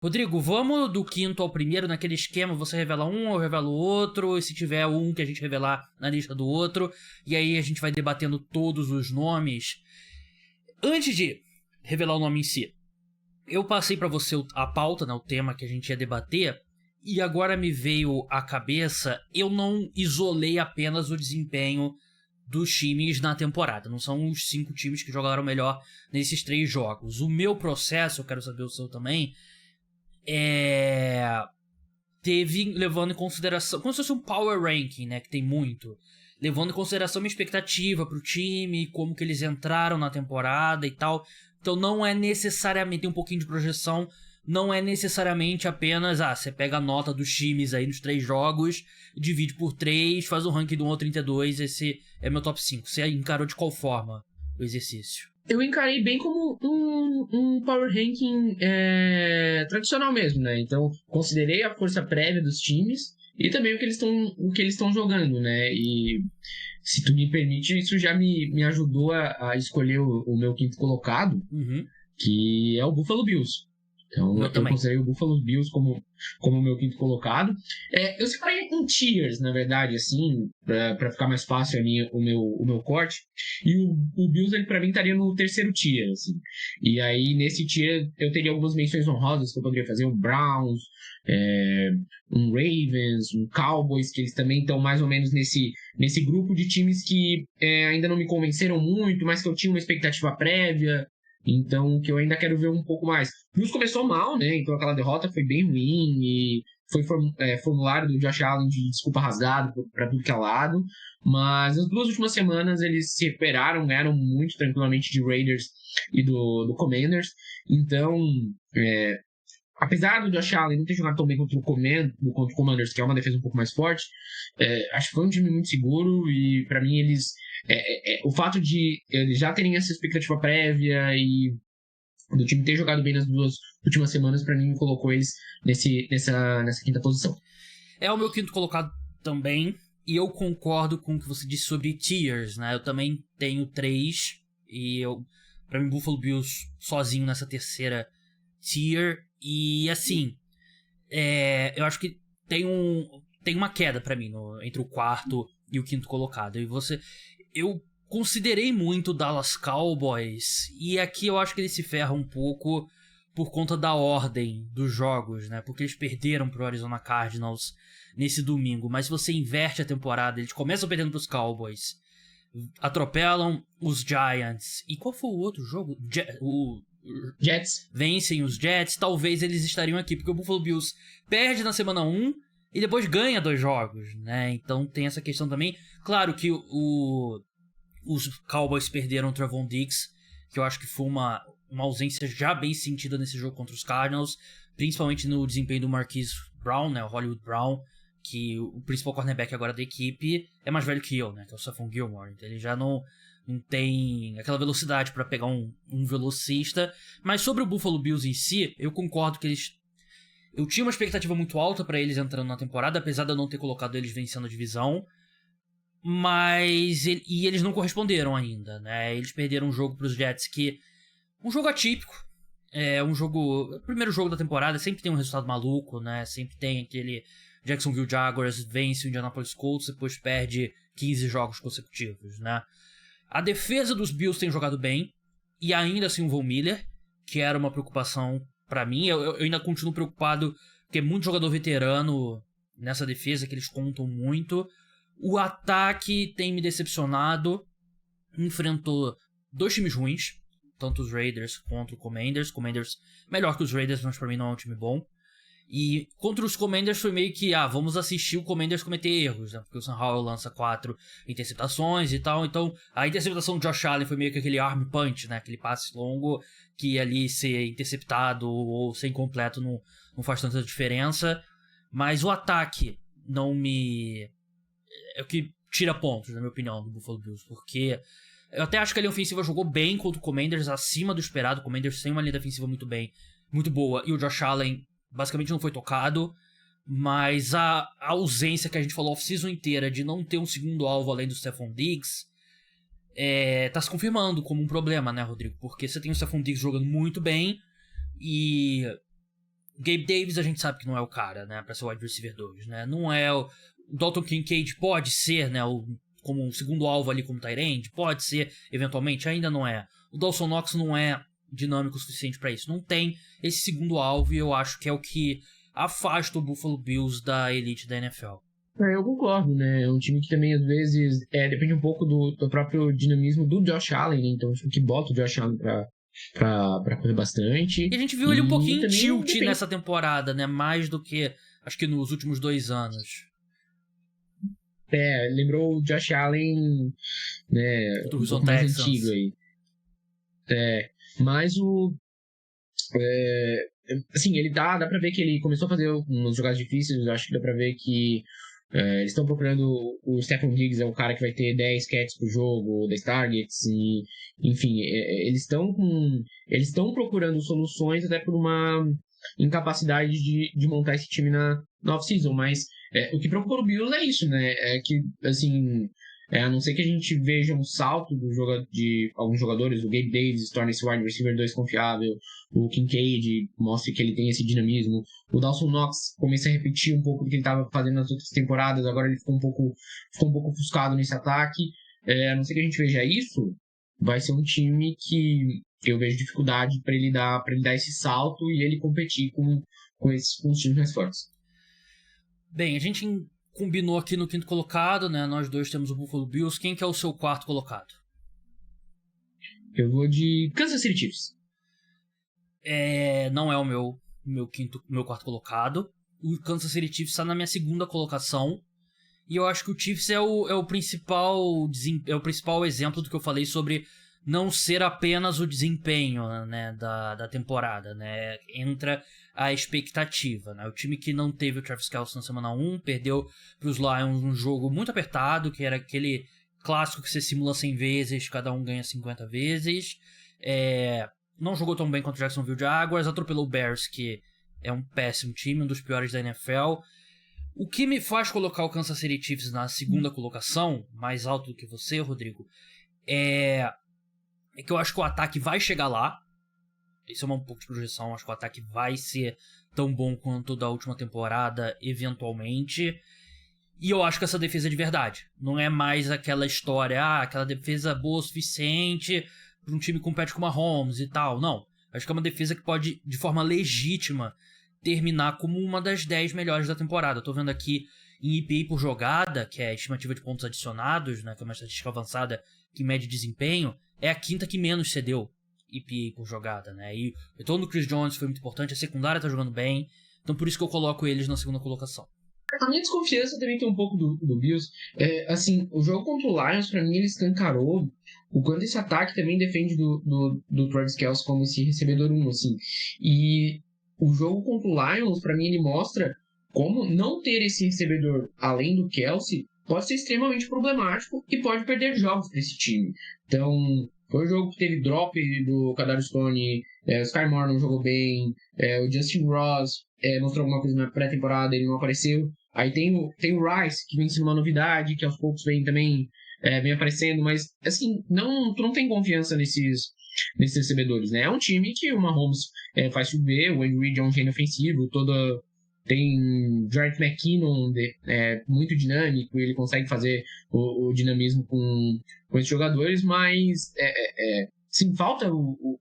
Rodrigo, vamos do quinto ao primeiro naquele esquema, você revela um, eu revelo outro, e se tiver um que a gente revelar na lista do outro, e aí a gente vai debatendo todos os nomes. Antes de revelar o nome em si, eu passei pra você a pauta, né, o tema que a gente ia debater, e agora me veio à cabeça, eu não isolei apenas o desempenho dos times na temporada, não são os 5 times que jogaram melhor nesses 3 jogos. O meu processo, eu quero saber o seu também, teve levando em consideração, como se fosse um power ranking, né, que tem muito, levando em consideração minha expectativa pro time, como que eles entraram na temporada e tal. Então não é necessariamente, tem um pouquinho de projeção, não é necessariamente apenas, você pega a nota dos times aí nos 3 jogos, divide por 3, faz o ranking do 1 ao 32, esse é meu top 5. Você encarou de qual forma o exercício? Eu encarei bem como um power ranking tradicional mesmo, né? Então, considerei a força prévia dos times e também o que eles estão jogando, né? E se tu me permite, isso já me ajudou a escolher o meu quinto colocado, que é o Buffalo Bills. Então, eu considerei o Buffalo Bills como o meu quinto colocado. Eu separei em tiers, na verdade, assim, pra ficar mais fácil ali o meu corte. E o Bills, ele pra mim, estaria no terceiro tier, assim. E aí, nesse tier, eu teria algumas menções honrosas que eu poderia fazer. Um Browns, um Ravens, um Cowboys, que eles também estão mais ou menos nesse grupo de times que ainda não me convenceram muito, mas que eu tinha uma expectativa prévia. Então, que eu ainda quero ver um pouco mais. O Bills começou mal, né? Então aquela derrota foi bem ruim e foi formulário do Josh Allen de desculpa rasgado para tudo que é lado. Mas as 2 últimas semanas eles se recuperaram, ganharam muito tranquilamente de Raiders e do Commanders. Então, apesar do Josh Allen não ter jogado tão bem contra o Commanders, que é uma defesa um pouco mais forte, acho que foi um time muito seguro e para mim o fato de eles já terem essa expectativa prévia e do time ter jogado bem nas 2 últimas semanas, para mim colocou eles nessa quinta posição. É o meu quinto colocado também, e eu concordo com o que você disse sobre tiers, né? Eu também tenho 3, e pra mim Buffalo Bills sozinho nessa terceira tier. E assim, eu acho que tem uma queda pra mim entre o quarto e o quinto colocado. Eu considerei muito o Dallas Cowboys, e aqui eu acho que ele se ferra um pouco por conta da ordem dos jogos, né? Porque eles perderam pro Arizona Cardinals nesse domingo, mas se você inverte a temporada, eles começam perdendo pros Cowboys, atropelam os Giants, e qual foi o outro jogo? Jets. Vencem os Jets, talvez eles estariam aqui, porque o Buffalo Bills perde na semana 1 e depois ganha 2 jogos, né? Então tem essa questão também. Claro que os Cowboys perderam o Trevon Diggs, que eu acho que foi uma ausência já bem sentida nesse jogo contra os Cardinals, principalmente no desempenho do Marquise Brown, né, o Hollywood Brown, que o principal cornerback agora da equipe é mais velho que eu, né, que é o Stephon Gilmore, então ele já não tem aquela velocidade para pegar um velocista. Mas sobre o Buffalo Bills em si, eu concordo que eu tinha uma expectativa muito alta para eles entrando na temporada, apesar de eu não ter colocado eles vencendo a divisão. Mas eles não corresponderam ainda, né? Eles perderam um jogo pros Jets que... Um jogo atípico. O primeiro jogo da temporada sempre tem um resultado maluco, né? Sempre tem aquele Jacksonville Jaguars vence o Indianapolis Colts, depois perde 15 jogos consecutivos, né? A defesa dos Bills tem jogado bem, e ainda assim o Von Miller, que era uma preocupação pra mim. Eu ainda continuo preocupado, porque é muito jogador veterano nessa defesa, que eles contam muito. O ataque tem me decepcionado. Enfrentou 2 times ruins, tanto os Raiders quanto o Commanders. Commanders melhor que os Raiders, mas pra mim não é um time bom. E contra os Commanders foi meio que, vamos assistir o Commanders cometer erros, né? Porque o Sam Howell lança 4 interceptações e tal. Então, a interceptação do Josh Allen foi meio que aquele arm punch, né? Aquele passe longo que ali ser interceptado ou ser incompleto não faz tanta diferença. Mas o ataque não me... é o que tira pontos, na minha opinião, do Buffalo Bills. Porque eu até acho que a linha ofensiva jogou bem contra o Commanders, acima do esperado. O Commanders tem uma linha defensiva muito boa. E o Josh Allen basicamente não foi tocado, mas a ausência que a gente falou off-season inteira de não ter um segundo alvo além do Stephon Diggs tá se confirmando como um problema, né, Rodrigo? Porque você tem o Stephon Diggs jogando muito bem e Gabe Davis a gente sabe que não é o cara, né, pra ser o wide receiver 2, né? Não é o Dalton Kincaid, pode ser, né, como um segundo alvo ali como tight end, pode ser, eventualmente, ainda não é. O Dawson Knox não é dinâmico o suficiente pra isso. Não tem esse segundo alvo e eu acho que é o que afasta o Buffalo Bills da elite da NFL. Eu concordo, né? É um time que também, às vezes, depende um pouco do próprio dinamismo do Josh Allen, né? Então, que bota o Josh Allen pra correr bastante. E a gente viu ele um pouquinho tilt depende. nessa temporada, né? Mais do que, acho que nos últimos 2 anos. Lembrou o Josh Allen, né? Do Um Houston pouco mais Texans. antigo aí. Mas assim, ele dá pra ver que ele começou a fazer umas jogadas difíceis. Eu acho que dá pra ver que eles estão procurando o Stephon Diggs, é um cara que vai ter 10 catches por jogo, 10 targets, e enfim, eles estão procurando soluções até por uma incapacidade de montar esse time na off-season, mas o que preocupa o Bills é isso, né? É que, assim, a não ser que a gente veja um salto de alguns jogadores, o Gabe Davis se torna esse wide receiver 2 confiável, o Kincaid mostre que ele tem esse dinamismo, o Dawson Knox começa a repetir um pouco do que ele estava fazendo nas outras temporadas, agora ele ficou um pouco ofuscado nesse ataque. A não ser que a gente veja isso, vai ser um time que eu vejo dificuldade para ele dar esse salto e ele competir com os times mais fortes. Bem, a gente combinou aqui no quinto colocado, né? Nós dois temos o Buffalo Bills. Quem que é o seu quarto colocado? Eu vou de Kansas City Chiefs. Não é o meu quarto colocado. O Kansas City Chiefs está na minha segunda colocação. E eu acho que o Chiefs é o principal exemplo do que eu falei sobre não ser apenas o desempenho, né, da temporada, né? Entra a expectativa, né? O time que não teve o Travis Kelce na semana 1 perdeu para os Lions um jogo muito apertado, que era aquele clássico que você simula 100 vezes, cada um ganha 50 vezes. Não jogou tão bem contra o Jacksonville Jaguars, atropelou o Bears, que é um péssimo time, um dos piores da NFL. O que me faz colocar o Kansas City Chiefs na segunda colocação, mais alto do que você, Rodrigo, é que eu acho que o ataque vai chegar lá. Isso é um pouco de projeção, acho que o ataque vai ser tão bom quanto o da última temporada, eventualmente. E eu acho que essa defesa é de verdade. Não é mais aquela história, aquela defesa boa o suficiente para um time que compete com uma Mahomes e tal. Não. Acho que é uma defesa que pode, de forma legítima, terminar como uma das 10 melhores da temporada. Eu tô vendo aqui em EPA por jogada, que é a estimativa de pontos adicionados, né, que é uma estatística avançada que mede desempenho, é a quinta que menos cedeu EPA por jogada, né? E o retorno do Chris Jones foi muito importante, a secundária tá jogando bem, então por isso que eu coloco eles na segunda colocação. A minha desconfiança também tem um pouco do Bills. Assim, o jogo contra o Lions, pra mim, ele escancarou o quanto esse ataque também defende do Travis Kelce como esse recebedor 1, assim. E o jogo contra o Lions, pra mim, ele mostra como não ter esse recebedor além do Kelce pode ser extremamente problemático e pode perder jogos para esse time. Então, foi um jogo que teve drop do Kadarius Toney, o Sky Moore não jogou bem, o Justin Ross mostrou alguma coisa na pré-temporada, ele não apareceu. Aí tem o Rice, que vem sendo uma novidade, que aos poucos vem também vem aparecendo, mas assim, tu não tem confiança nesses recebedores, né? É um time que o Mahomes faz chover, o Andy Reid é um gênio ofensivo, tem Jarrett McKinnon muito dinâmico, ele consegue fazer o dinamismo com esses jogadores, mas sim, falta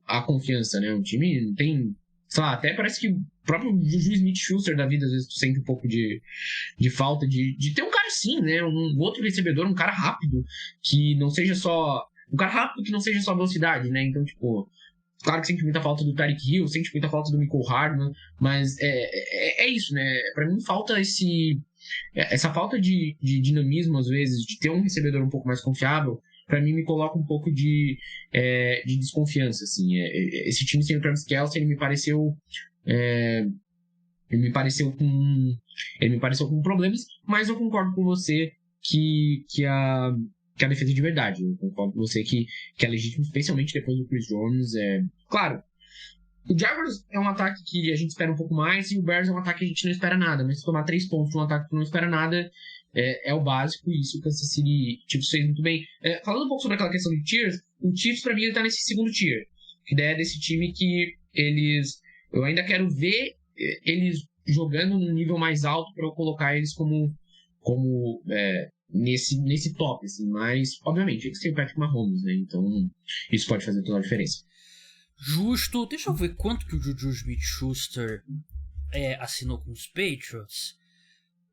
a confiança, né? O time não tem, sei lá, até parece que o próprio Juju Smith-Schuster da vida, às vezes tu sente um pouco de falta de ter um cara assim, né? Um outro recebedor, um cara rápido, que não seja só... Um cara rápido que não seja só velocidade, né? Então, tipo... Claro que sente muita falta do Tyreek Hill, sente muita falta do Mecole Hardman, mas é isso, né? Pra mim falta essa falta de dinamismo, às vezes, de ter um recebedor um pouco mais confiável, pra mim me coloca um pouco de desconfiança, assim. Esse time sem o Travis Kelce, ele me pareceu com problemas, mas eu concordo com você que a defesa é de verdade. Eu concordo com você que é legítimo, especialmente depois do Chris Jones. Claro, o Jaguars é um ataque que a gente espera um pouco mais e o Bears é um ataque que a gente não espera nada, mas se tomar 3 pontos de um ataque que não espera nada é o básico, e isso o Kansas City Chiefs fez muito bem. Falando um pouco sobre aquela questão de tiers, o Chiefs pra mim ele tá nesse segundo tier, que ideia desse time que eu ainda quero ver eles jogando num nível mais alto para eu colocar eles como nesse top, assim. Mas, obviamente, eles têm o Patrick Mahomes, né? Então, isso pode fazer toda a diferença. Justo. Deixa eu ver quanto que o Juju Smith-Schuster assinou com os Patriots.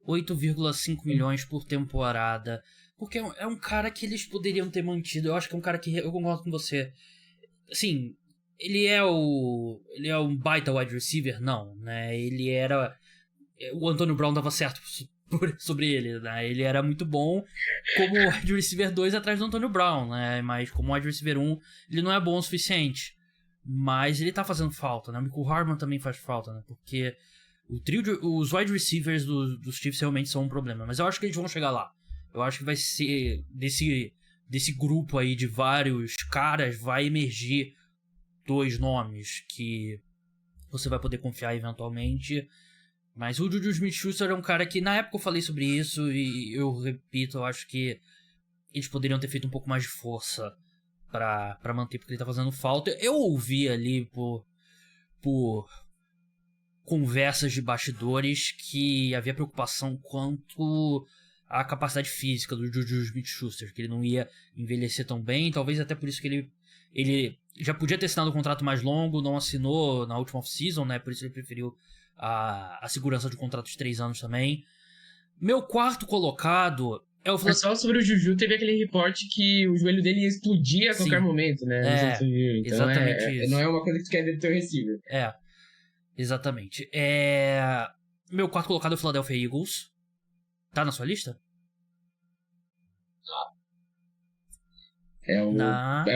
8,5 milhões por temporada. Porque é um cara que eles poderiam ter mantido. Eu acho que é um cara que... Eu concordo com você. Assim, ele é um baita wide receiver? Não, né? Ele era... O Antonio Brown dava certo sobre ele, né? Ele era muito bom como wide receiver 2 atrás do Antonio Brown, né? Mas como wide receiver 1, ele não é bom o suficiente. Mas ele tá fazendo falta, né? O Mecole Hardman também faz falta, né? Porque o trio os wide receivers dos Chiefs realmente são um problema. Mas eu acho que eles vão chegar lá. Eu acho que vai ser desse grupo aí de vários caras, vai emergir 2 nomes que você vai poder confiar eventualmente. Mas o Juju Smith-Schuster é um cara que, na época eu falei sobre isso, e eu repito, eu acho que eles poderiam ter feito um pouco mais de força pra manter, porque ele tá fazendo falta. Eu ouvi ali por conversas de bastidores que havia preocupação quanto à capacidade física do Juju Smith-Schuster, que ele não ia envelhecer tão bem, talvez até por isso que ele já podia ter assinado um contrato mais longo, não assinou na última off-season, né? Por isso ele preferiu a segurança de um contrato de 3 anos também. Meu quarto colocado é o Mas só sobre o Juju, teve aquele reporte que o joelho dele ia explodir a qualquer momento, né? Não sei se você viu. Então, exatamente isso. Não é uma coisa que tu quer ver do teu receiver. Exatamente. Meu quarto colocado é o Philadelphia Eagles. Tá na sua lista?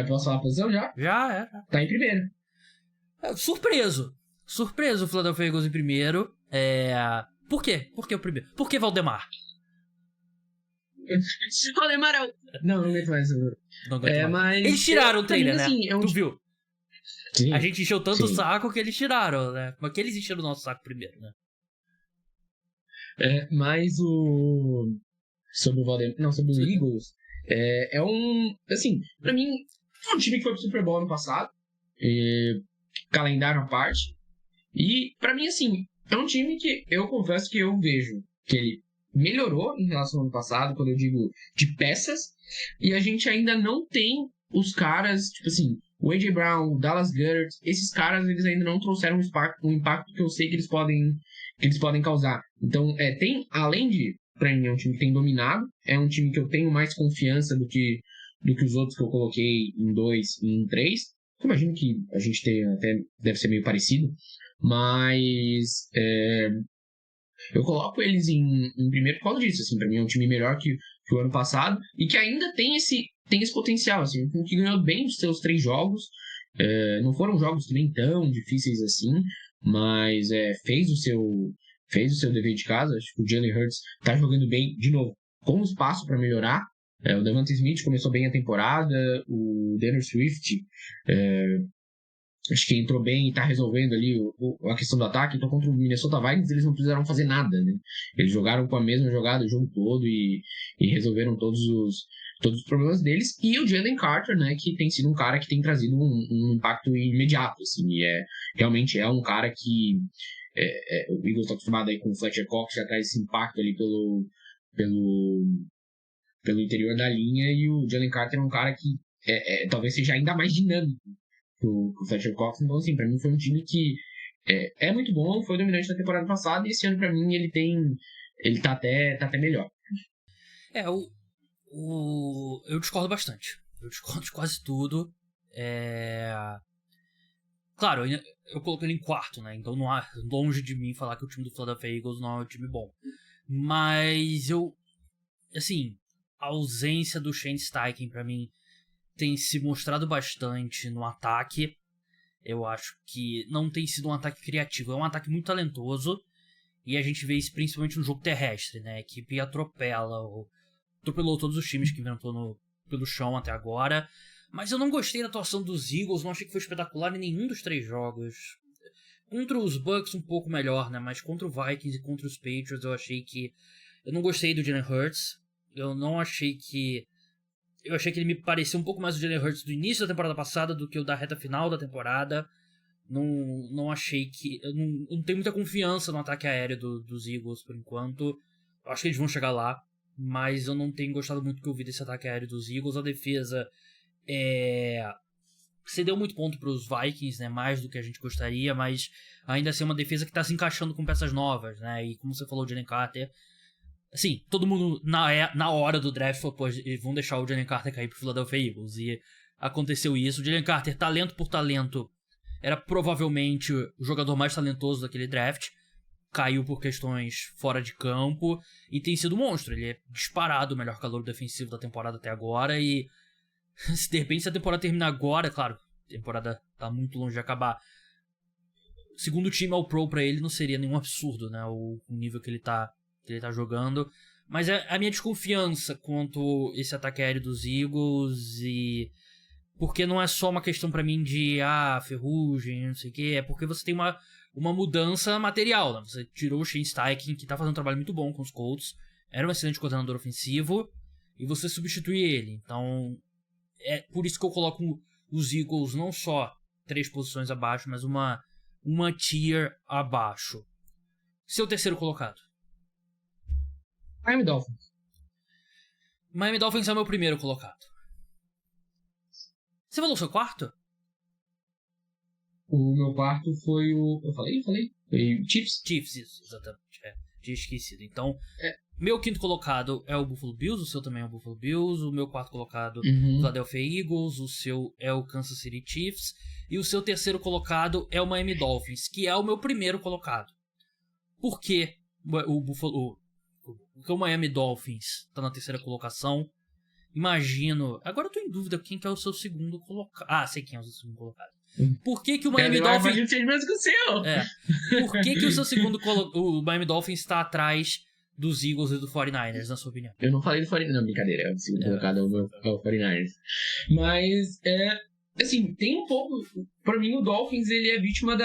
Posso falar a posição já? Já. Tá em primeiro. Surpreso o Philadelphia Eagles em primeiro. Por quê? Por que o primeiro? Por que Valdemar? Valdemar não aguento mais. Não aguento mais. Mas eles tiraram o trailer, né? Assim, Tu viu? Sim, a gente encheu tanto o sim. saco que eles tiraram, né? Mas que eles encheram o nosso saco primeiro, né? Mas sobre o Valdemar... Não, sobre o Eagles... Assim, pra mim, foi um time que foi pro Super Bowl ano passado. Calendário à parte. E, pra mim, assim, é um time que eu confesso que eu vejo que ele melhorou em relação ao ano passado, quando eu digo de peças, e a gente ainda não tem os caras, tipo assim, o A.J. Brown, o Dallas Goedert, esses caras, eles ainda não trouxeram um impacto que eu sei que eles podem causar. Então, tem, além de, pra mim, é um time que tem dominado, é um time que eu tenho mais confiança do que os outros que eu coloquei em 2 e em 3. Eu imagino que a gente até deve ser meio parecido, mas eu coloco eles em primeiro por causa disso. Assim, pra mim é um time melhor que o ano passado e que ainda tem esse potencial. Assim, que ganhou bem os seus 3 jogos. Não foram jogos nem tão difíceis assim, mas fez o seu dever de casa. Acho que o Jalen Hurts tá jogando bem, de novo, com espaço para melhorar. O Devonta Smith começou bem a temporada, o Taylor Swift acho que entrou bem e tá resolvendo ali a questão do ataque. Então, contra o Minnesota Vikings, eles não precisaram fazer nada, né? Eles jogaram com a mesma jogada o jogo todo e resolveram todos os problemas deles. E o Jalen Carter, né? Que tem sido um cara que tem trazido um impacto imediato, assim. E realmente é um cara que o Eagles tá acostumado aí com o Fletcher Cox, já traz esse impacto ali pelo interior da linha. E o Jalen Carter é um cara que talvez seja ainda mais dinâmico que o Fletcher Cox. Então, assim, pra mim foi um time que é muito bom, foi dominante na temporada passada, e esse ano, pra mim, ele tá até melhor. Eu discordo bastante. Eu discordo de quase tudo. Claro, eu coloquei ele em quarto, né? Então não há longe de mim falar que o time do Philadelphia Eagles não é um time bom. Mas assim, a ausência do Shane Steichen, pra mim, tem se mostrado bastante no ataque. Eu acho que não tem sido um ataque criativo. É um ataque muito talentoso. E a gente vê isso principalmente no jogo terrestre, né? A equipe atropelou todos os times que inventou pelo chão até agora. Mas eu não gostei da atuação dos Eagles. Não achei que foi espetacular em nenhum dos 3 jogos. Contra os Bucks um pouco melhor, né? Mas contra o Vikings e contra os Patriots eu achei que... Eu não gostei do Jalen Hurts. Eu achei que ele me pareceu um pouco mais o Jalen Hurts do início da temporada passada do que o da reta final da temporada. Não achei que... Eu não tenho muita confiança no ataque aéreo dos Eagles, por enquanto. Eu acho que eles vão chegar lá, mas eu não tenho gostado muito do que eu vi desse ataque aéreo dos Eagles. A defesa cedeu muito ponto para os Vikings, né? Mais do que a gente gostaria, mas ainda assim é uma defesa que está se encaixando com peças novas, né? E como você falou, o Jalen Carter... Assim, todo mundo na hora do draft falou, pô, eles vão deixar o Jalen Carter cair pro Philadelphia Eagles. E aconteceu isso. O Jalen Carter, talento por talento, era provavelmente o jogador mais talentoso daquele draft. Caiu por questões fora de campo e tem sido um monstro. Ele é disparado o melhor calor defensivo da temporada até agora. E se de repente a temporada terminar agora, claro, a temporada tá muito longe de acabar. Segundo time ao Pro pra ele não seria nenhum absurdo, né? O nível que ele tá jogando. Mas é a minha desconfiança quanto esse ataque aéreo dos Eagles e... Porque não é só uma questão pra mim de ferrugem, não sei o que, é porque você tem uma mudança material, né? Você tirou o Shane Steichen, que tá fazendo um trabalho muito bom com os Colts, era um excelente coordenador ofensivo, e você substitui ele. Então, é por isso que eu coloco os Eagles não só 3 posições abaixo, mas uma tier abaixo. Seu terceiro colocado? Miami Dolphins. Miami Dolphins é o meu primeiro colocado. Você falou o seu quarto? O meu quarto foi o... Eu falei? Foi Chiefs. Chiefs, isso, exatamente. Tinha esquecido. Então, meu quinto colocado é o Buffalo Bills, o seu também é o Buffalo Bills, o meu quarto colocado o Philadelphia Eagles, o seu é o Kansas City Chiefs, e o seu terceiro colocado é o Miami Dolphins, que é o meu primeiro colocado. Por que porque o Miami Dolphins tá na terceira colocação? Imagino... Agora eu tô em dúvida quem que é o seu segundo colocado. Sei quem é o seu segundo colocado. Por que o Miami Dolphins... Eu imagino mesmo que o seu! Por que o seu segundo o Miami Dolphins tá atrás dos Eagles e do 49ers, na sua opinião? Eu não falei do 49ers, não, brincadeira. O segundo colocado é o 49ers. Mas, assim, tem um pouco... Pra mim, o Dolphins, ele é vítima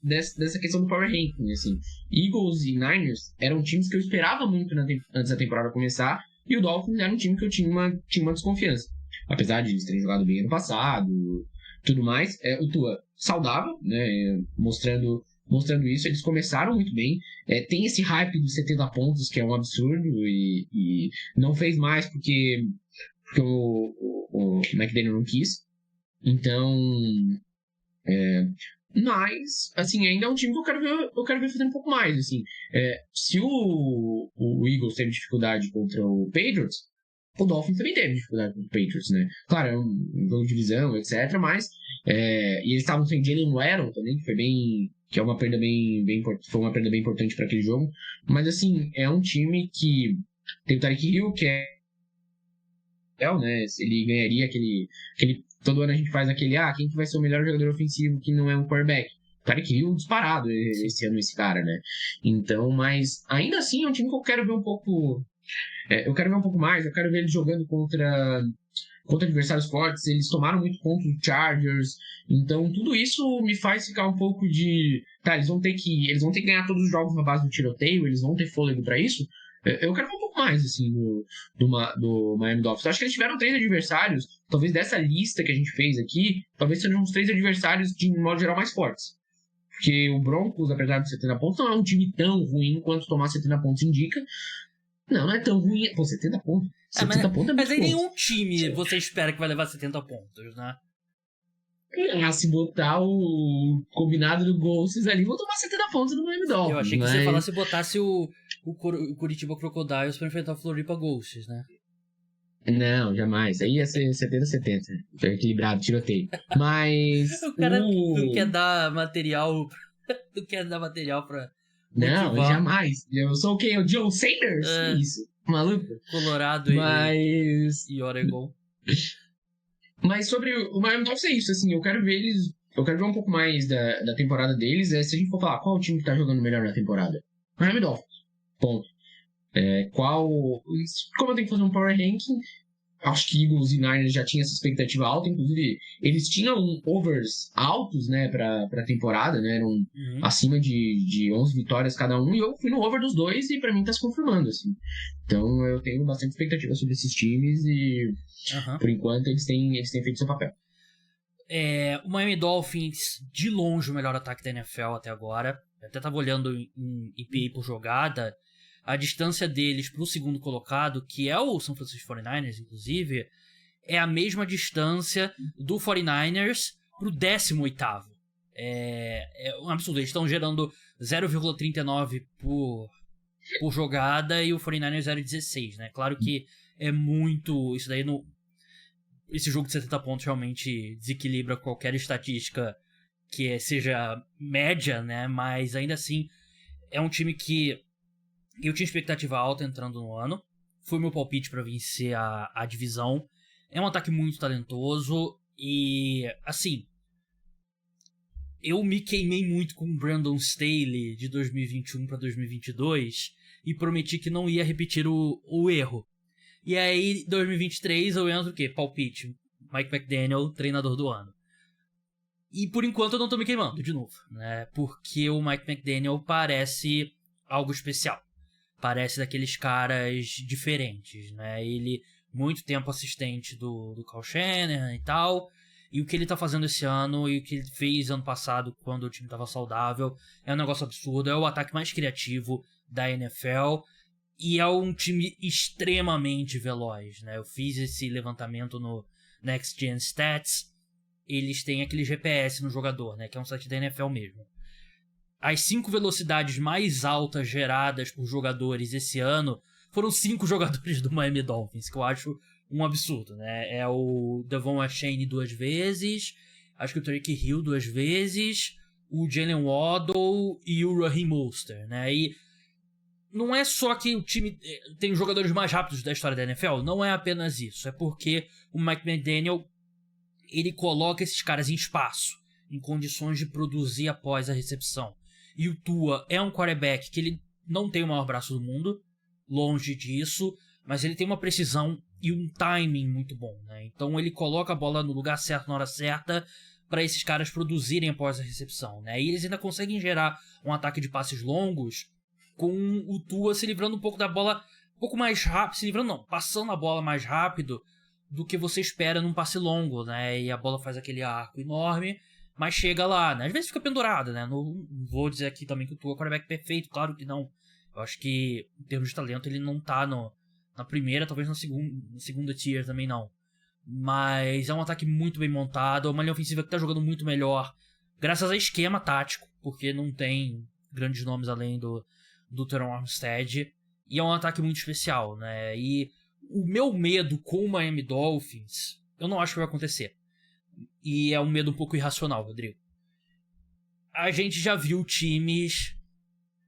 dessa questão do power ranking, assim. Eagles e Niners eram times que eu esperava muito antes da temporada começar, e o Dolphins era um time que eu tinha uma desconfiança. Apesar de eles terem jogado bem ano passado, tudo mais. O Tua, saudável, né? Mostrando isso. Eles começaram muito bem. Tem esse hype dos 70 pontos, que é um absurdo, e não fez mais porque o McDaniel não quis. Então... mas, assim, ainda é um time que eu quero ver fazendo um pouco mais, assim. Se o Eagles teve dificuldade contra o Patriots, o Dolphins também teve dificuldade contra o Patriots, né? Claro, é um jogo de divisão, etc, mas... e eles estavam sem Jalen Waddle também, que é uma perda foi uma perda bem importante para aquele jogo. Mas, assim, é um time que tem o Tyreek Hill, que né? Ele ganharia aquele... Todo ano a gente faz aquele, quem que vai ser o melhor jogador ofensivo que não é um quarterback? Tyreek Hill disparado esse ano, esse cara, né? Então, mas ainda assim é um time que eu quero ver um pouco... eu quero ver um pouco mais, eu quero ver ele jogando contra adversários fortes. Eles tomaram muito ponto do Chargers, então tudo isso me faz ficar um pouco de... eles vão ter que ganhar todos os jogos na base do tiroteio, eles vão ter fôlego pra isso. Eu quero ver um pouco mais, assim, do Miami Dolphins. Eu acho que eles tiveram 3 adversários, talvez dessa lista que a gente fez aqui, talvez sejam uns 3 adversários, de modo geral, mais fortes. Porque o Broncos, apesar de 70 pontos, não é um time tão ruim quanto tomar 70 pontos indica. Não é tão ruim. Pô, 70 pontos. 70 pontos é muito. Mas aí nenhum time você espera que vai levar 70 pontos, né? Se botar o combinado do Ghosts ali, vou tomar 70 pontos do Miami Dolphins. Eu achei que você ia falar se botasse o Curitiba Crocodiles pra enfrentar o Floripa Ghosts, né? Não, jamais. Aí ia ser 70-70. Equilibrado, tiroteio. Mas... O cara não quer dar material... Não quer dar material pra... Não, motivar. jamais. Eu sou o quê? O Joe Sanders? Isso. Maluco. Colorado e Oregon. Mas sobre o Miami Dolphins é isso, assim, eu quero ver um pouco mais da temporada deles. Se a gente for falar qual o time que tá jogando melhor na temporada, Miami Dolphins, ponto. Como eu tenho que fazer um power ranking, acho que Eagles e Niners já tinham essa expectativa alta, inclusive eles tinham overs altos, né, pra temporada, né, eram acima de 11 vitórias cada um, e eu fui no over dos dois e pra mim tá se confirmando, assim. Então eu tenho bastante expectativa sobre esses times e por enquanto eles têm feito seu papel. O Miami Dolphins, de longe, o melhor ataque da NFL até agora. Eu até tava olhando em EPA por jogada. A distância deles pro segundo colocado, que é o San Francisco 49ers, inclusive, é a mesma distância do 49ers pro 18º. É um absurdo. Eles estão gerando 0,39 por jogada e o 49ers 0,16, né? Claro que é muito... Isso daí esse jogo de 70 pontos realmente desequilibra qualquer estatística que seja média, né? Mas ainda assim, é um time que eu tinha expectativa alta entrando no ano. Foi meu palpite para vencer a divisão. É um ataque muito talentoso e, assim, eu me queimei muito com o Brandon Staley de 2021 para 2022 e prometi que não ia repetir o erro. E aí, 2023, eu entro o quê? Palpite. Mike McDaniel, treinador do ano. E por enquanto eu não tô me queimando, de novo, né? Porque o Mike McDaniel parece algo especial. Parece daqueles caras diferentes, né? Ele, muito tempo assistente do Kyle Shanahan e tal. E o que ele tá fazendo esse ano e o que ele fez ano passado, quando o time tava saudável, é um negócio absurdo. É o ataque mais criativo da NFL. E é um time extremamente veloz, né? Eu fiz esse levantamento no Next Gen Stats. Eles têm aquele GPS no jogador, né? Que é um site da NFL mesmo. As 5 velocidades mais altas geradas por jogadores esse ano foram 5 jogadores do Miami Dolphins, que eu acho um absurdo, né? É o Devon Achane 2 vezes, acho que o Tyreek Hill 2 vezes, o Jalen Waddle e o Raheem Mostert, né? E não é só que o time tem os jogadores mais rápidos da história da NFL, não é apenas isso. É porque o Mike McDaniel, ele coloca esses caras em espaço, em condições de produzir após a recepção. E o Tua é um quarterback que ele não tem o maior braço do mundo, longe disso, mas ele tem uma precisão e um timing muito bom, né? Então ele coloca a bola no lugar certo, na hora certa, para esses caras produzirem após a recepção, né? E eles ainda conseguem gerar um ataque de passes longos com o Tua se livrando um pouco da bola, um pouco mais rápido, se livrando não, passando a bola mais rápido do que você espera num passe longo, né? E a bola faz aquele arco enorme, mas chega lá, né? Às vezes fica pendurada, né? Não vou dizer aqui também que o Tua é o quarterback perfeito, claro que não. Eu acho que, em termos de talento, ele não tá na primeira, talvez na segunda tier também não. Mas é um ataque muito bem montado, é uma linha ofensiva que tá jogando muito melhor, graças a esquema tático, porque não tem grandes nomes além do Teron Armstead, e é um ataque muito especial, né? E o meu medo com o Miami Dolphins, eu não acho que vai acontecer. E é um medo um pouco irracional, Rodrigo. A gente já viu times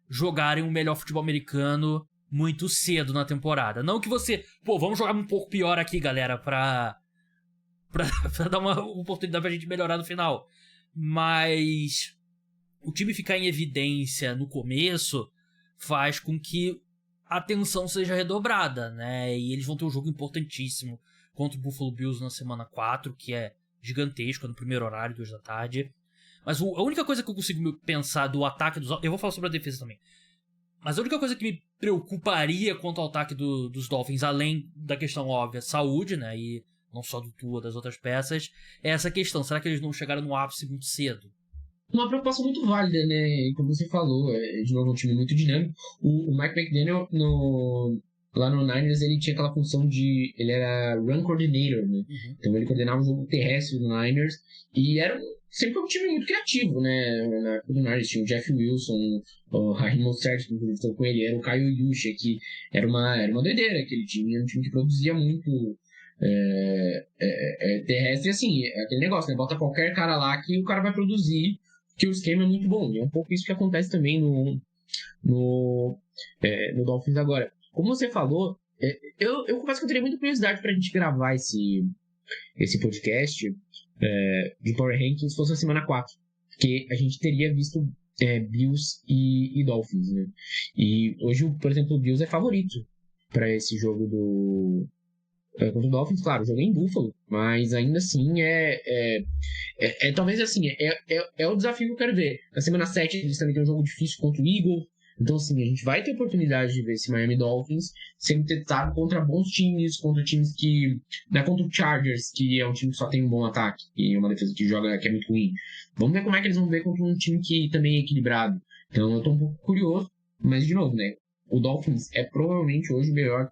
jogarem o melhor futebol americano muito cedo na temporada. Não que você... vamos jogar um pouco pior aqui, galera, pra dar uma oportunidade pra gente melhorar no final. Mas o time ficar em evidência no começo faz com que a tensão seja redobrada, né? E eles vão ter um jogo importantíssimo contra o Buffalo Bills na semana 4, que é gigantesco, no primeiro horário, 2 da tarde. Mas a única coisa que eu consigo pensar do ataque dos... Eu vou falar sobre a defesa também. Mas a única coisa que me preocuparia quanto ao ataque dos Dolphins, além da questão óbvia, saúde, né? E não só do Tua, das outras peças, é essa questão. Será que eles não chegaram no ápice muito cedo? Uma preocupação muito válida, né? Como você falou, de novo, um time muito dinâmico. O Mike McDaniel, lá no Niners, ele tinha aquela função de... Ele era run coordinator, né? Uhum. Então ele coordenava o jogo terrestre do Niners. E sempre um time muito criativo, né? Na época do Niners tinha o Jeff Wilson, o Raheem Mostert, que estou com ele, era o Kyle Juszczyk, que era uma doideira aquele time. Era um time que produzia muito terrestre. E assim, aquele negócio, né? Bota qualquer cara lá que o cara vai produzir, que o esquema é muito bom. E é um pouco isso que acontece também no Dolphins agora. Como você falou, eu confesso que eu teria muita curiosidade pra gente gravar esse podcast de Power Rankings se fosse na semana 4. Porque a gente teria visto Bills e Dolphins, né? E hoje, por exemplo, o Bills é favorito pra esse jogo contra o Dolphins. Claro, joguei em Buffalo, mas ainda assim talvez assim, é o desafio que eu quero ver. Na semana 7 eles também têm um jogo difícil contra o Eagles, Então, assim, a gente vai ter oportunidade de ver esse Miami Dolphins sendo testado contra bons times, contra times que... Não é contra o Chargers, que é um time que só tem um bom ataque, e uma defesa que joga que é muito ruim. Vamos ver como é que eles vão ver contra um time que também é equilibrado. Então, eu tô um pouco curioso, mas, de novo, né? O Dolphins é provavelmente hoje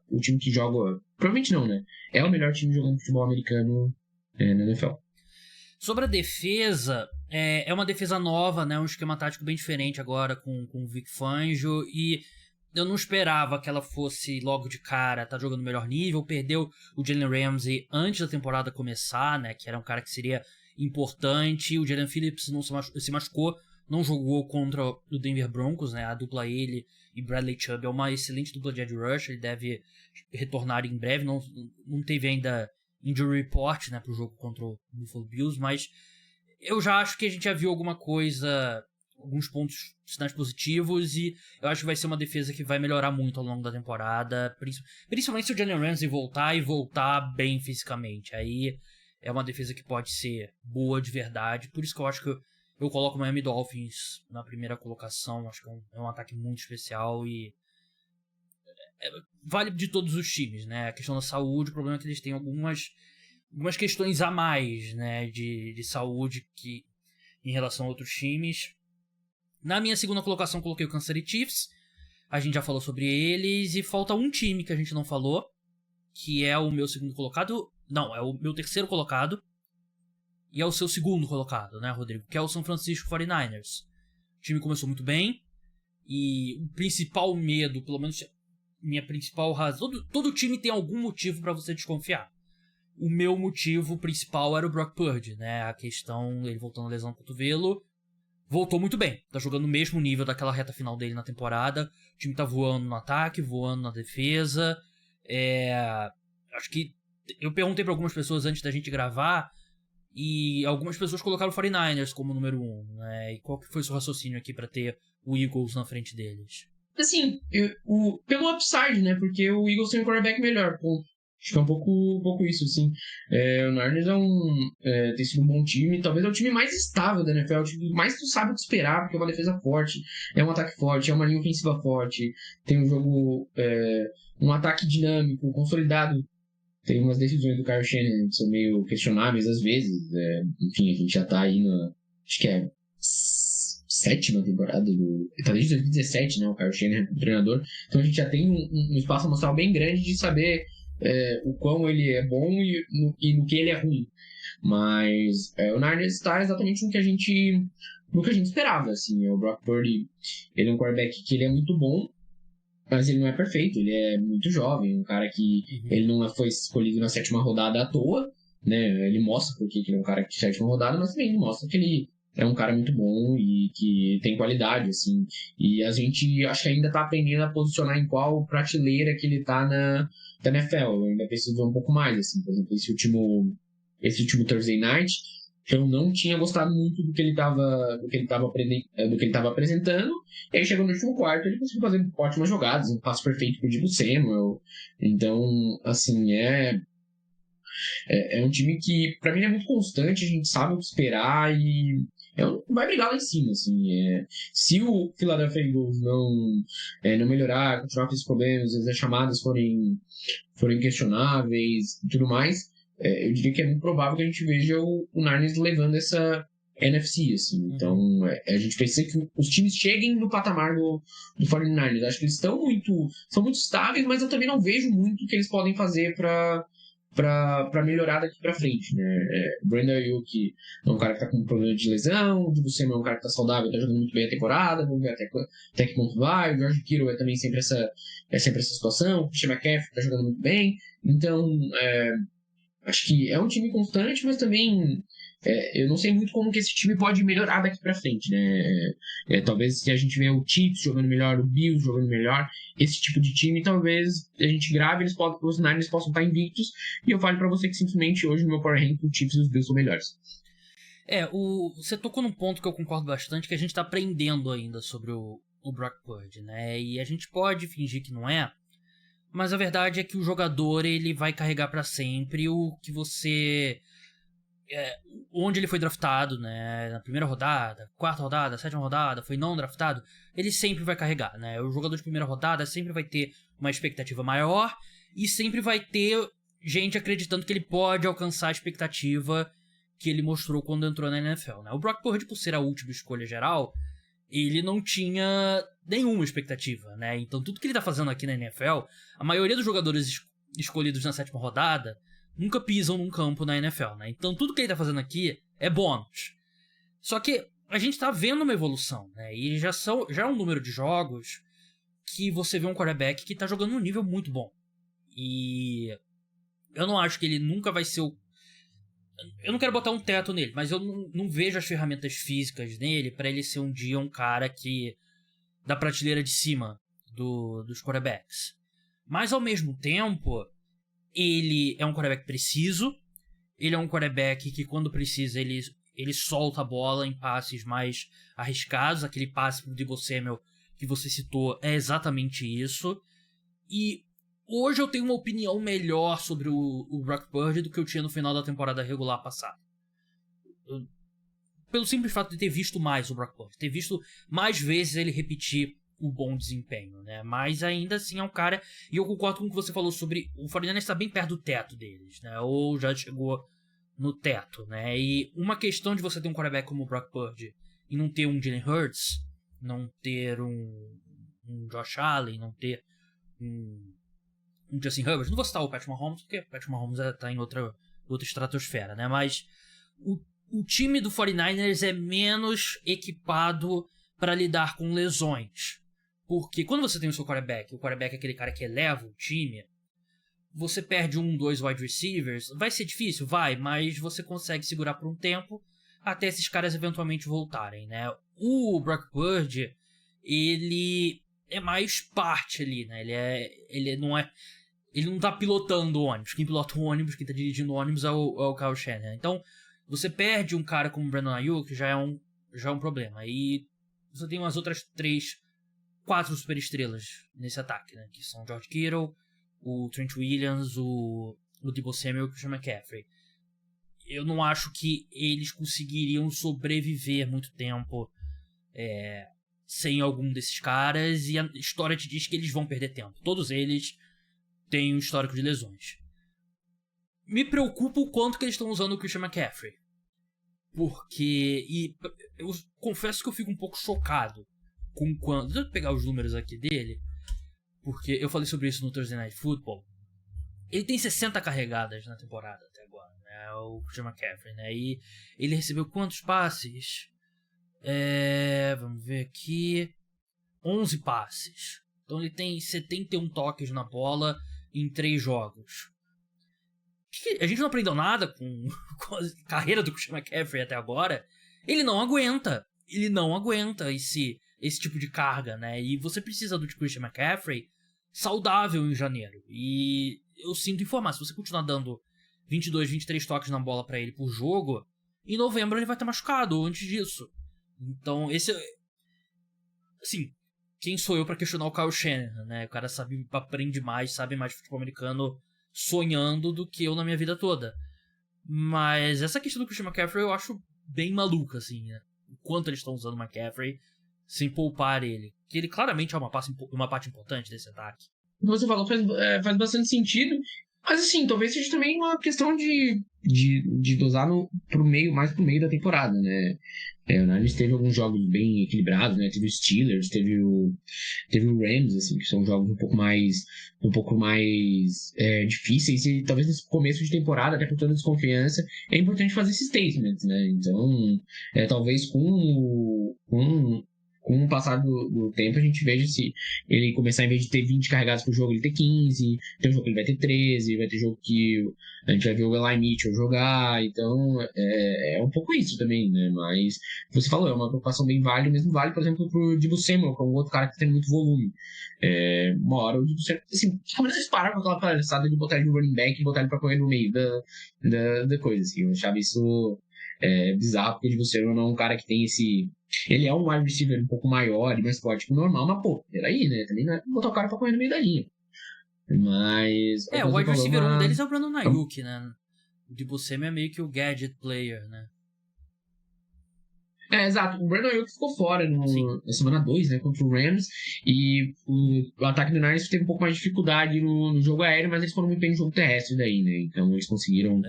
o time que joga... Provavelmente não, né? É o melhor time jogando futebol americano na NFL. Sobre a defesa, é uma defesa nova, né? Um esquema tático bem diferente agora com o Vic Fangio. E eu não esperava que ela fosse logo de cara tá jogando no melhor nível. Perdeu o Jalen Ramsey antes da temporada começar, né? Que era um cara que seria importante. O Jalen Phillips não se machucou, não jogou contra o Denver Broncos, né? A dupla ele e Bradley Chubb é uma excelente dupla de edge rush. Ele deve retornar em breve. Não teve ainda injury report, né, pro jogo contra o Buffalo Bills, mas eu já acho que a gente já viu alguma coisa, alguns pontos, sinais positivos, e eu acho que vai ser uma defesa que vai melhorar muito ao longo da temporada, principalmente se o Jalen Ramsey voltar bem fisicamente. Aí é uma defesa que pode ser boa de verdade, por isso que eu acho que eu coloco o Miami Dolphins na primeira colocação. Acho que é um ataque muito especial e vale de todos os times, né? A questão da saúde, o problema é que eles têm algumas questões a mais, né? De saúde que em relação a outros times. Na minha segunda colocação coloquei o Kansas City Chiefs. A gente já falou sobre eles e falta um time que a gente não falou, que é o meu segundo colocado. Não, é o meu terceiro colocado. E é o seu segundo colocado, né, Rodrigo? Que é o San Francisco 49ers. O time começou muito bem. E o principal medo, pelo menos minha principal razão... Todo time tem algum motivo pra você desconfiar. O meu motivo principal era o Brock Purdy, né? A questão, ele voltando a lesão no cotovelo. Voltou muito bem. Tá jogando no mesmo nível daquela reta final dele na temporada. O time tá voando no ataque, voando na defesa. Acho que... Eu perguntei pra algumas pessoas antes da gente gravar, e algumas pessoas colocaram o 49ers como número 1, né? E qual que foi o seu raciocínio aqui pra ter o Eagles na frente deles? Assim, pelo upside, né? Porque o Eagles tem um quarterback melhor, pô. Acho que é um pouco isso, assim. O Niners tem sido um bom time. Talvez é o time mais estável da NFL. O time mais tu sabe o que esperar, porque é uma defesa forte, é um ataque forte, é uma linha ofensiva forte. Tem um jogo, um ataque dinâmico, consolidado. Tem umas decisões do Kyle Shanahan que são meio questionáveis às vezes. Enfim, a gente já tá aí na... Acho que é sétima temporada do... Tá desde 2017, né? O Kyle Shanahan como treinador. Então a gente já tem um espaço amostral bem grande de saber o quão ele é bom e no que ele é ruim. Mas o Niners está exatamente no que a gente esperava, assim. O Brock Purdy, ele é um quarterback que ele é muito bom, mas ele não é perfeito, ele é muito jovem, um cara que ele não foi escolhido na sétima rodada à toa, né? Ele mostra porque ele é um cara de sétima rodada, mas também mostra que ele é um cara muito bom e que tem qualidade, assim. E a gente acho que ainda tá aprendendo a posicionar em qual prateleira que ele tá na NFL. Eu ainda preciso ver um pouco mais, assim. Por exemplo, esse último Thursday Night, eu não tinha gostado muito do que ele estava apresentando. E aí chegou no último quarto, ele conseguiu fazer ótimas jogadas, um passo perfeito pro Deebo Samuel. Então, assim, é um time que, pra mim, é muito constante, a gente sabe o que esperar e vai brigar lá em cima, assim. Se o Philadelphia Eagles não melhorar, continuar com esses problemas, as chamadas forem questionáveis e tudo mais, eu diria que é muito provável que a gente veja o Niners levando essa NFC, assim. Então, a gente precisa que os times cheguem no patamar do 49ers. Acho que eles são muito estáveis, mas eu também não vejo muito o que eles podem fazer para melhorar daqui pra frente, né? Brandon Ayuk é um cara que tá com problema de lesão, o Deebo Samuel é um cara que tá saudável, tá jogando muito bem a temporada, vamos ver até que ponto vai. O George Kittle é também sempre essa situação, o Christian McCaffrey tá jogando muito bem. Então, acho que é um time constante, mas também eu não sei muito como que esse time pode melhorar daqui pra frente, né? Talvez se a gente vê o Chiefs jogando melhor, o Bills jogando melhor, esse tipo de time, talvez a gente grave, os Niners possam estar invictos, e eu falo pra você que simplesmente hoje no meu Power Ranking o Chiefs e os Bills são melhores. Você tocou num ponto que eu concordo bastante, que a gente tá aprendendo ainda sobre o Brock Purdy, né? E a gente pode fingir que não é, mas a verdade é que o jogador, ele vai carregar pra sempre o que você onde ele foi draftado, né, na primeira rodada, quarta rodada, sétima rodada, foi não draftado, ele sempre vai carregar, né? O jogador de primeira rodada sempre vai ter uma expectativa maior e sempre vai ter gente acreditando que ele pode alcançar a expectativa que ele mostrou quando entrou na NFL, né? O Brock Purdy, por ser a última escolha geral, ele não tinha nenhuma expectativa, né? Então tudo que ele tá fazendo aqui na NFL, a maioria dos jogadores escolhidos na sétima rodada nunca pisam num campo na NFL, né? Então tudo que ele tá fazendo aqui é bônus. Só que a gente tá vendo uma evolução, né? E já é um número de jogos que você vê um quarterback que tá jogando num nível muito bom. E eu não acho que ele nunca vai ser o... Eu não quero botar um teto nele, mas eu não vejo as ferramentas físicas nele pra ele ser um dia um cara que... da prateleira de cima dos quarterbacks. Mas ao mesmo tempo, ele é um quarterback preciso, ele é um quarterback que quando precisa ele solta a bola em passes mais arriscados, aquele passe pro Deebo Samuel que você citou é exatamente isso. E hoje eu tenho uma opinião melhor sobre o Brock Purdy do que eu tinha no final da temporada regular passada. Pelo simples fato de ter visto mais o Brock Purdy, ter visto mais vezes ele repetir o bom desempenho, né? Mas ainda assim é um cara... E eu concordo com o que você falou sobre... O 49ers está bem perto do teto deles, né? Ou já chegou no teto, né? E uma questão de você ter um quarterback como o Brock Purdy e não ter um Jalen Hurts, não ter um Josh Allen, não ter um Justin Herbert... Não vou citar o Patrick Mahomes, porque o Patrick Mahomes está em outra estratosfera, né? Mas o time do 49ers é menos equipado para lidar com lesões. Porque quando você tem o seu quarterback, o quarterback é aquele cara que eleva o time, você perde 2 wide receivers, vai ser difícil? Vai, mas você consegue segurar por um tempo até esses caras eventualmente voltarem, né? O Brock Purdy, ele é mais parte ali, né? Ele não tá pilotando o ônibus. Quem pilota o ônibus, quem tá dirigindo o ônibus é o Kyle Shanahan. Então, você perde um cara como o Brandon Ayuk, já é um problema. E você tem umas outras 4 superestrelas nesse ataque, né? Que são o George Kittle, o Trent Williams, o Deebo Samuel e o Christian McCaffrey. Eu não acho que eles conseguiriam sobreviver muito tempo sem algum desses caras, e a história te diz que eles vão perder tempo. Todos eles têm um histórico de lesões. Me preocupa o quanto que eles estão usando o Christian McCaffrey. Porque... E eu confesso que eu fico um pouco chocado com quando... Deixa eu pegar os números aqui dele, porque eu falei sobre isso no Thursday Night Football. Ele tem 60 carregadas na temporada até agora, né? O Christian McCaffrey, né? E ele recebeu quantos passes? Vamos ver aqui... 11 passes. Então ele tem 71 toques na bola em 3 jogos. A gente não aprendeu nada com a carreira do Christian McCaffrey até agora. Ele não aguenta esse tipo de carga, né? E você precisa do Christian McCaffrey saudável em janeiro. E eu sinto informar, se você continuar dando 22, 23 toques na bola pra ele por jogo, em novembro ele vai estar machucado, ou antes disso. Então, assim, quem sou eu pra questionar o Kyle Shanahan, né? O cara aprende mais, sabe mais de futebol americano sonhando do que eu na minha vida toda. Mas essa questão do Christian McCaffrey eu acho bem maluca, assim, né? O quanto eles estão usando o McCaffrey sem poupar ele. Que ele claramente é uma parte importante desse ataque. O que você falou faz bastante sentido. Mas assim, talvez seja também uma questão de dosar mais pro meio da temporada, né? O Niners teve alguns jogos bem equilibrados, né? Teve o Steelers, teve o Rams, assim, que são jogos um pouco mais difíceis, e talvez nesse começo de temporada, até por toda a desconfiança, é importante fazer esses statements, né? Então, talvez com o passar do tempo, a gente veja se ele começar, em vez de ter 20 carregados por jogo, ele ter 15, tem um jogo que ele vai ter 13, vai ter jogo que a gente vai ver o Eli Mitchell jogar, então é um pouco isso também, né? Mas, você falou, é uma preocupação bem válida, mesmo vale, por exemplo, pro Deebo Samuel, que é um outro cara que tem muito volume. Uma hora o Deebo Samuel, assim, como eles param com aquela palhaçada de botar ele no running back e botar ele pra correr no meio da coisa, assim, eu achava isso bizarro, porque o Deebo Samuel não é um cara que tem esse... Ele é um wide receiver um pouco maior e mais forte que o normal, mas pô, peraí, né? Também não é botar o cara pra correr no meio da linha. Mas... o wide receiver 1 deles é o Brandon Ayuk, né? Debo Samuel é meio que o gadget player, né? Exato. O Brandon Ayuk ficou fora na semana 2, né, contra o Rams, e o ataque do Niners teve um pouco mais de dificuldade no jogo aéreo, mas eles foram muito bem no jogo terrestre daí, né, então eles conseguiram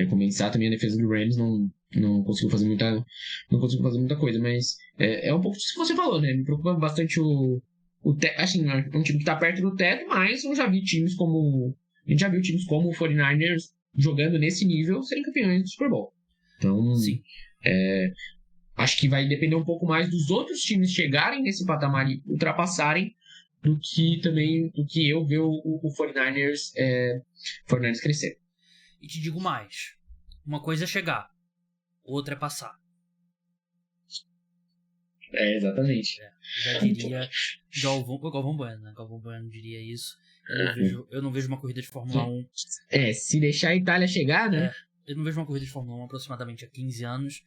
compensar. Também a defesa do Rams não conseguiu fazer muita coisa, mas é um pouco disso que você falou, né, me preocupa bastante assim, é um time que tá perto do teto, mas eu já vi times como a gente já viu times como o 49ers jogando nesse nível serem campeões do Super Bowl. Então, Sim. Acho que vai depender um pouco mais dos outros times chegarem nesse patamar e ultrapassarem do que eu ver o 49ers crescer. E te digo mais. Uma coisa é chegar, outra é passar. Exatamente. Já diria Galvão Bueno, né? Galvão Bueno diria isso. Eu não vejo uma corrida de Fórmula 1. Se deixar a Itália chegar, né? Eu não vejo uma corrida de Fórmula 1 aproximadamente há 15 anos.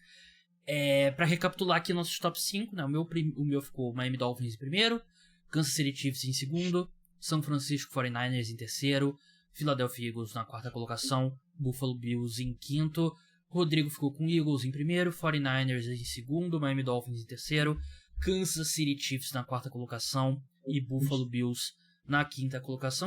Pra recapitular aqui nossos top 5, né? O meu ficou Miami Dolphins em primeiro, Kansas City Chiefs em segundo, San Francisco 49ers em terceiro, Philadelphia Eagles na quarta colocação, Buffalo Bills em quinto, Rodrigo ficou com Eagles em primeiro, 49ers em segundo, Miami Dolphins em terceiro, Kansas City Chiefs na quarta colocação e Buffalo Bills na quinta colocação.